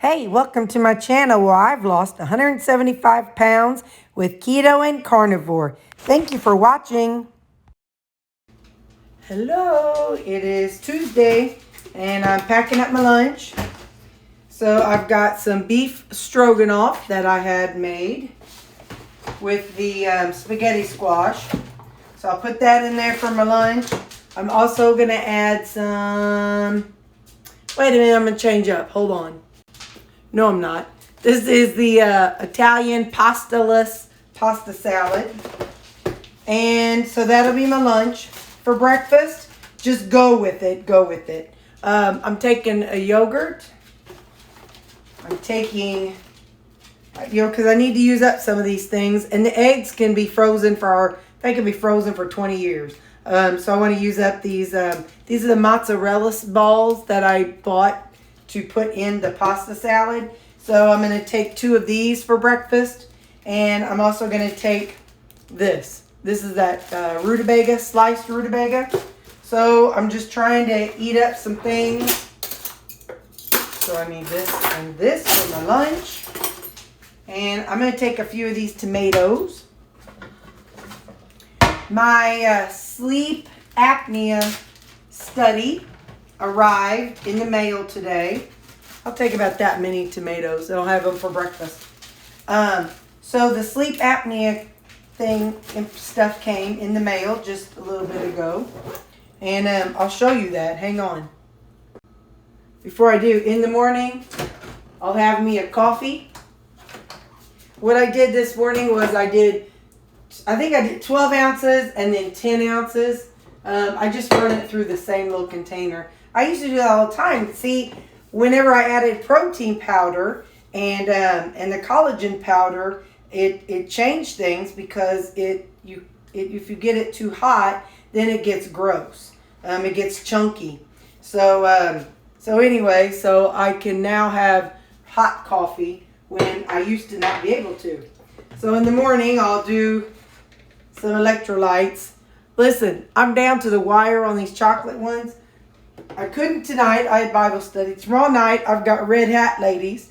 Hey, welcome to my channel where I've lost 175 pounds with keto and carnivore. Thank you for watching. Hello, it is Tuesday and I'm packing up my lunch. So I've got some beef stroganoff that I had made with the spaghetti squash. So I'll put that in there for my lunch. I'm also going to add some... Wait a minute, I'm going to change up. Hold on. No, I'm not. This is the Italian pasta salad. And so that'll be my lunch. For breakfast, just go with it. Go with it. I'm taking a yogurt. I'm taking, because I need to use up some of these things. And the eggs can be frozen they can be frozen for 20 years. So I want to use up these. These are the mozzarella balls that I bought to put in the pasta salad. So I'm going to take 2 of these for breakfast. And I'm also going to take this. This is that rutabaga, sliced rutabaga. So I'm just trying to eat up some things. So I need this and this for my lunch. And I'm going to take a few of these tomatoes. My sleep apnea study arrived in the mail today. I'll take about that many tomatoes. I'll have them for breakfast. So the sleep apnea stuff came in the mail just a little bit ago. And I'll show you that. Hang on. Before I do, in the morning, I'll have me a coffee. What I did this morning was I think I did 12 ounces and then 10 ounces. I just run it through the same little container. I used to do that all the time. See, whenever I added protein powder and the collagen powder, it changed things because if you get it too hot, then it gets gross. It gets chunky. So anyway, so I can now have hot coffee when I used to not be able to. So in the morning, I'll do some electrolytes. Listen, I'm down to the wire on these chocolate ones. I couldn't tonight. I had Bible study. Tomorrow night, I've got Red Hat ladies.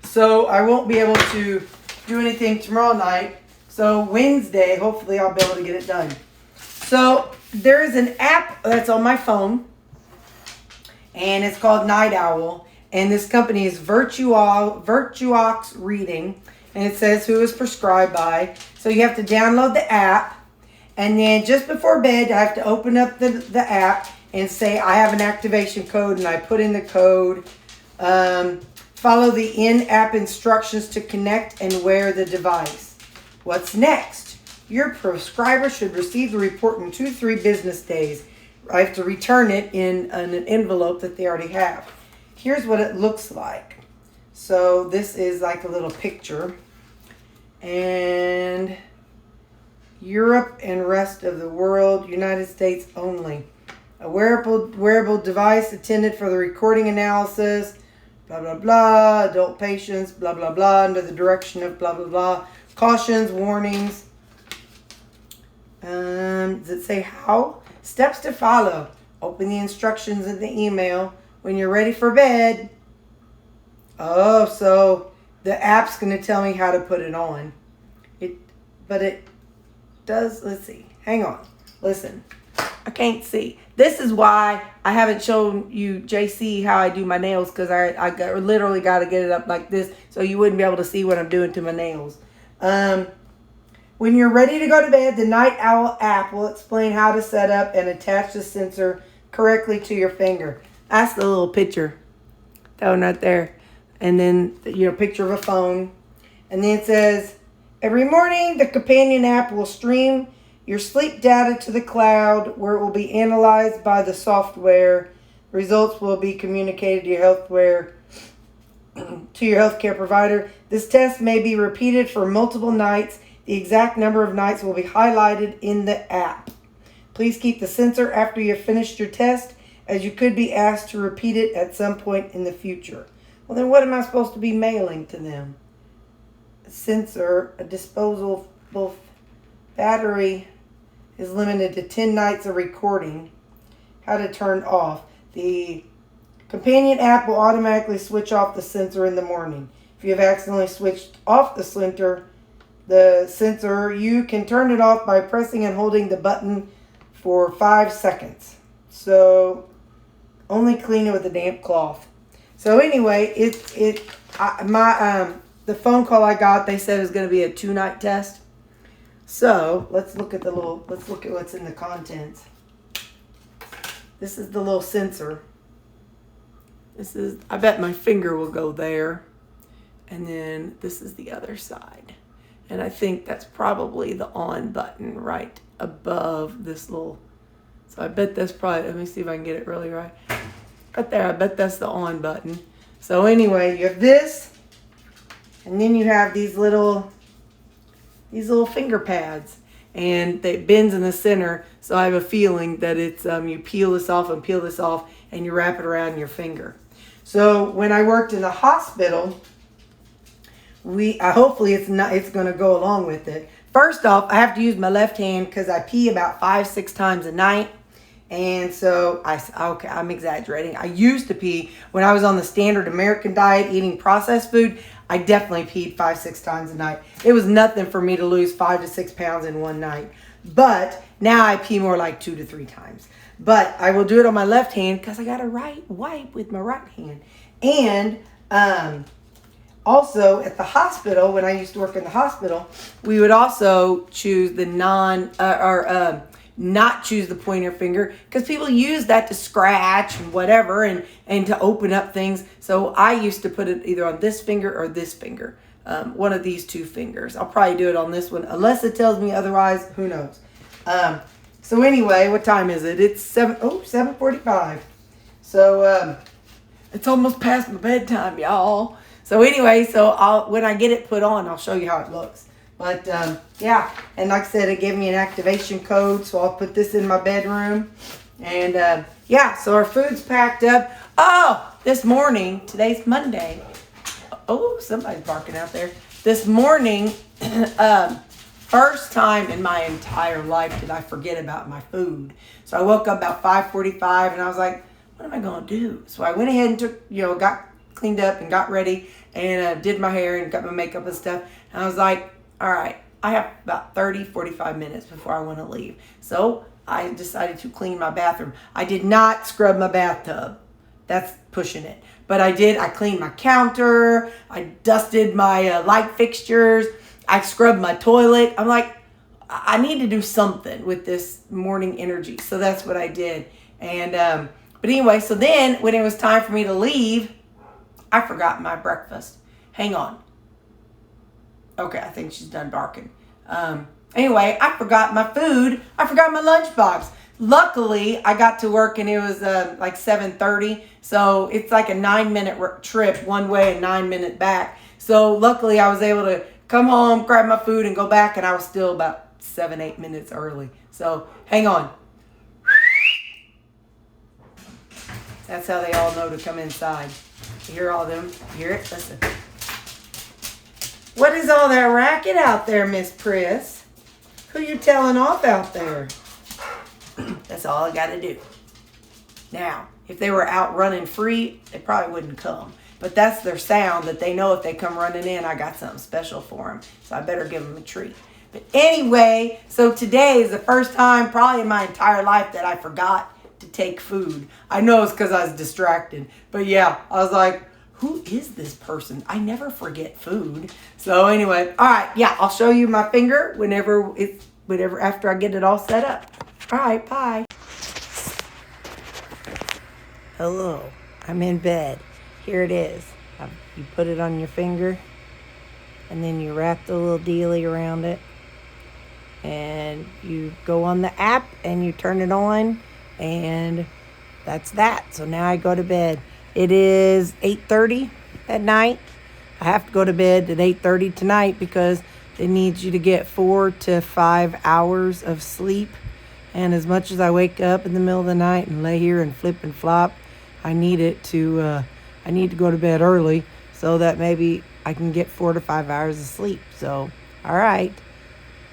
So I won't be able to do anything tomorrow night. So Wednesday, hopefully I'll be able to get it done. So there is an app that's on my phone. And it's called Night Owl. And this company is Virtuox Reading. And it says who is prescribed by. So you have to download the app. And then just before bed, I have to open up the app and say I have an activation code. And I put in the code. Follow the in-app instructions to connect and wear the device. What's next? Your prescriber should receive the report in 2 to 3 business days. I have to return it in an envelope that they already have. Here's what it looks like. So this is like a little picture. And Europe and rest of the world, United States only. A wearable device intended for the recording analysis, blah, blah, blah, adult patients, blah, blah, blah, under the direction of blah, blah, blah. Cautions, warnings. Does it say how? Steps to follow. Open the instructions in the email when you're ready for bed. Oh, so the app's going to tell me how to put it on. But it does. Let's see. Hang on. Listen. I can't see. This is why I haven't shown you, JC, how I do my nails, because I literally got to get it up like this so you wouldn't be able to see what I'm doing to my nails. When you're ready to go to bed, the Night Owl app will explain how to set up and attach the sensor correctly to your finger. That's the little picture. That one right there. And then, picture of a phone. And then it says, every morning, the companion app will stream your sleep data to the cloud where it will be analyzed by the software. Results will be communicated to your healthcare provider. This test may be repeated for multiple nights. The exact number of nights will be highlighted in the app. Please keep the sensor after you have finished your test, as you could be asked to repeat it at some point in the future. Well, then what am I supposed to be mailing to them? A sensor, a disposable battery is limited to 10 nights of recording. How to turn off. The Companion app will automatically switch off the sensor in the morning. If you have accidentally switched off the sensor, you can turn it off by pressing and holding the button for 5 seconds. So only clean it with a damp cloth. So anyway, the phone call I got, they said it was going to be a 2-night test. So let's look at what's in the contents. This is the little sensor. I bet my finger will go there. And then this is the other side. And I think that's probably the on button right above this little. So I bet that's probably, let me see if I can get it really right. Right there, I bet that's the on button. So anyway, you have this. And then you have these little finger pads. And they bends in the center. So I have a feeling that it's, you peel this off, and you wrap it around your finger. So when I worked in the hospital, hopefully it's going to go along with it. First off, I have to use my left hand because I pee about 5-6 times a night. And so I'm exaggerating. I used to pee when I was on the standard American diet eating processed food. I definitely peed 5-6 times a night. It was nothing for me to lose 5 to 6 pounds in one night. But now I pee more like 2 to 3 times. But I will do it on my left hand because I got to wipe with my right hand. And also at the hospital, when I used to work in the hospital, we would also choose the not choose the pointer finger because people use that to scratch and whatever and to open up things. So I used to put it either on this finger or this finger, one of these 2 fingers. I'll probably do it on this one unless it tells me otherwise. Who knows? So anyway, what time is it? It's 7:45. So it's almost past my bedtime, y'all. So anyway, when I get it put on, I'll show you how it looks. But yeah, and like I said, it gave me an activation code, so I'll put this in my bedroom. And yeah, so our food's packed up. Oh, this morning, today's Monday. Oh, somebody's barking out there. This morning, first time in my entire life did I forget about my food. So I woke up about 5:45 and I was like, what am I going to do? So I went ahead and got cleaned up and got ready and did my hair and got my makeup and stuff. And I was like, all right, I have about 30-45 minutes before I want to leave. So I decided to clean my bathroom. I did not scrub my bathtub. That's pushing it. But I did. I cleaned my counter. I dusted my light fixtures. I scrubbed my toilet. I'm like, I need to do something with this morning energy. So that's what I did. And but anyway, so then when it was time for me to leave, I forgot my breakfast. Hang on. Okay, I think she's done barking. Anyway, I forgot my food. I forgot my lunchbox. Luckily, I got to work and it was like 7:30. So it's like a 9-minute trip one way and 9 minutes back. So luckily, I was able to come home, grab my food, and go back. And I was still about 7-8 minutes early. So hang on. That's how they all know to come inside. You hear all them? You hear it? Listen. What is all that racket out there, Miss Pris? Who you telling off out there? That's all I got to do. Now, if they were out running free, they probably wouldn't come. But that's their sound that they know if they come running in, I got something special for them. So I better give them a treat. But anyway, so today is the first time probably in my entire life that I forgot to take food. I know it's because I was distracted. But yeah, I was like, who is this person? I never forget food. So anyway, all right, yeah, I'll show you my finger whenever after I get it all set up. All right, bye. Hello, I'm in bed. Here it is. You put it on your finger, and then you wrap the little dealie around it, and you go on the app, and you turn it on, and that's that. So now I go to bed. It is 8:30 at night. I have to go to bed at 8:30 tonight because it needs you to get 4 to 5 hours of sleep. And as much as I wake up in the middle of the night and lay here and flip and flop, I need to go to bed early so that maybe I can get 4 to 5 hours of sleep. So, all right,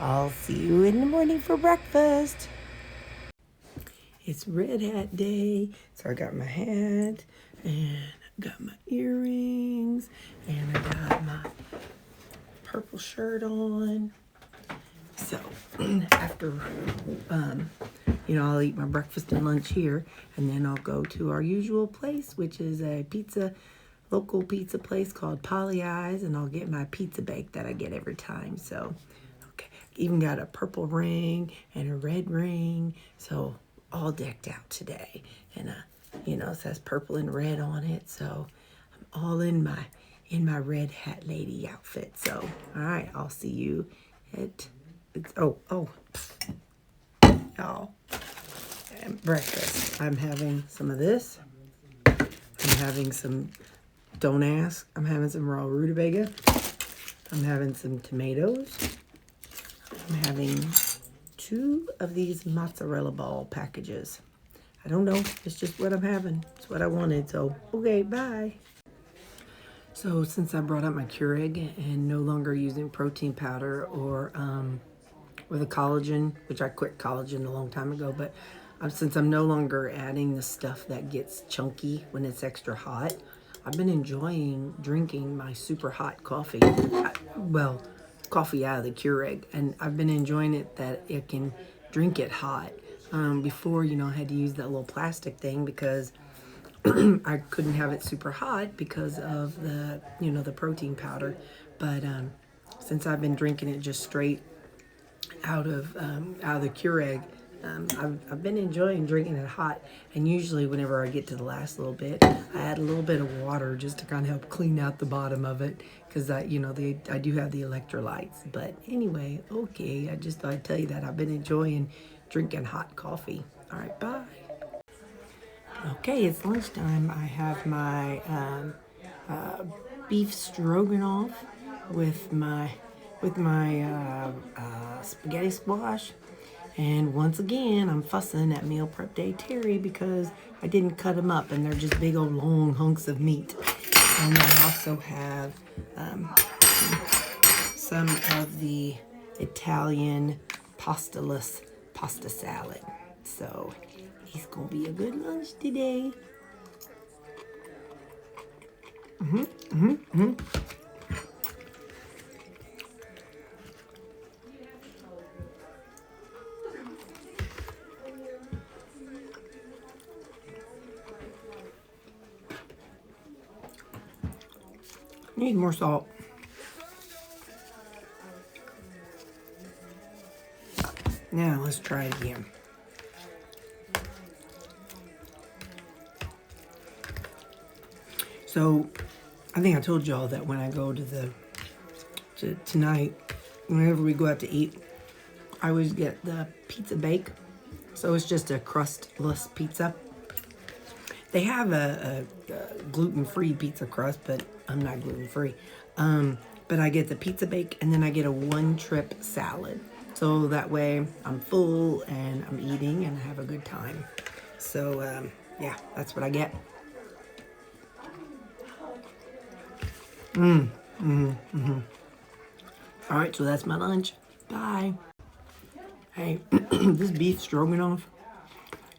I'll see you in the morning for breakfast. It's Red Hat Day, so I got my hat And I got my earrings, and I got my purple shirt on. So after, I'll eat my breakfast and lunch here, and then I'll go to our usual place, which is a local pizza place called Polly Eyes, and I'll get my pizza bake that I get every time. So, okay, even got a purple ring and a red ring, so all decked out today. And it says purple and red on it, so I'm all in my red hat lady outfit. So, all right, I'll see you at y'all, breakfast. I'm having some of this. I'm having some, don't ask, I'm having some raw rutabaga. I'm having some tomatoes. I'm having 2 of these mozzarella ball packages. I don't know, it's just what I'm having. It's what I wanted, so okay, bye. So since I brought up my Keurig and no longer using protein powder or the collagen, which I quit collagen a long time ago, but since I'm no longer adding the stuff that gets chunky when it's extra hot, I've been enjoying drinking my super hot coffee. Coffee out of the Keurig, and I've been enjoying it that I can drink it hot. Before, I had to use that little plastic thing because I couldn't have it super hot because of the protein powder. But since I've been drinking it just straight out of the Keurig, I've been enjoying drinking it hot. And usually whenever I get to the last little bit, I add a little bit of water just to kind of help clean out the bottom of it, because I do have the electrolytes. But anyway, okay, I just thought I'd tell you that I've been enjoying drinking hot coffee. All right, bye. Okay, it's lunchtime. I have my beef stroganoff with my spaghetti squash. And once again, I'm fussing at Meal Prep Day Terry because I didn't cut them up, and they're just big old long hunks of meat. And I also have some of the Italian pastaless pasta salad. So it's gonna be a good lunch today. Need more salt. Now let's try it again. So I think I told y'all that when I go to tonight, whenever we go out to eat, I always get the pizza bake. So it's just a crustless pizza. They have a gluten-free pizza crust, but I'm not gluten-free. But I get the pizza bake, and then I get a one-trip salad. So that way I'm full and I'm eating and have a good time. So yeah, that's what I get. All right, so that's my lunch. Bye. Hey, this beef stroganoff,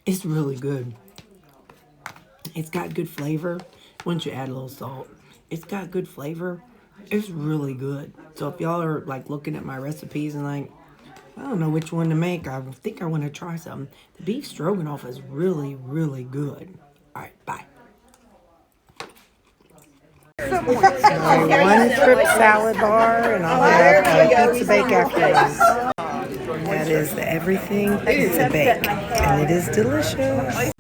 it's really good. It's got good flavor once you add a little salt. It's got good flavor. It's really good. So if y'all are like looking at my recipes and like, I don't know which one to make, I think I want to try something. The beef stroganoff is really, really good. All right, bye. One trip salad bar, and I'll have a pizza bake afterwards. That is the everything pizza bake, and it is delicious.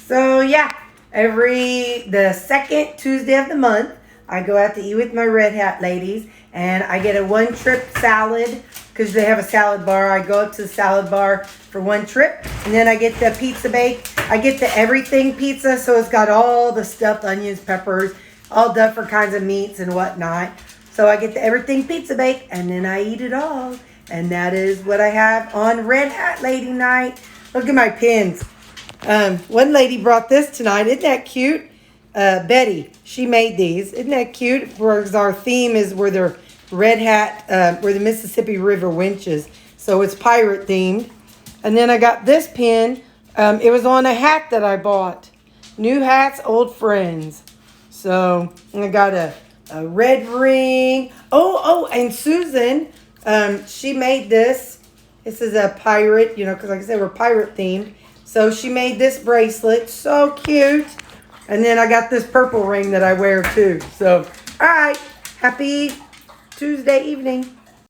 So yeah, the second Tuesday of the month, I go out to eat with my Red Hat ladies, and I get a one trip salad because they have a salad bar. I go up to the salad bar for one trip, and then I get the pizza bake. I get the everything pizza, so it's got all the stuffed onions, peppers, all different kinds of meats and whatnot. So I get the everything pizza bake, and then I eat it all. And that is what I have on Red Hat Lady Night. Look at my pins. One lady brought this tonight. Isn't that cute? Betty, she made these. Isn't that cute? Because our theme is where the Red Hat, where the Mississippi River winches. So it's pirate themed. And then I got this pin. It was on a hat that I bought. New hats, old friends. So I got a red ring. And Susan, she made this. This is a pirate, because like I said, we're pirate themed. So she made this bracelet. So cute. And then I got this purple ring that I wear too. So, all right. Happy Tuesday evening.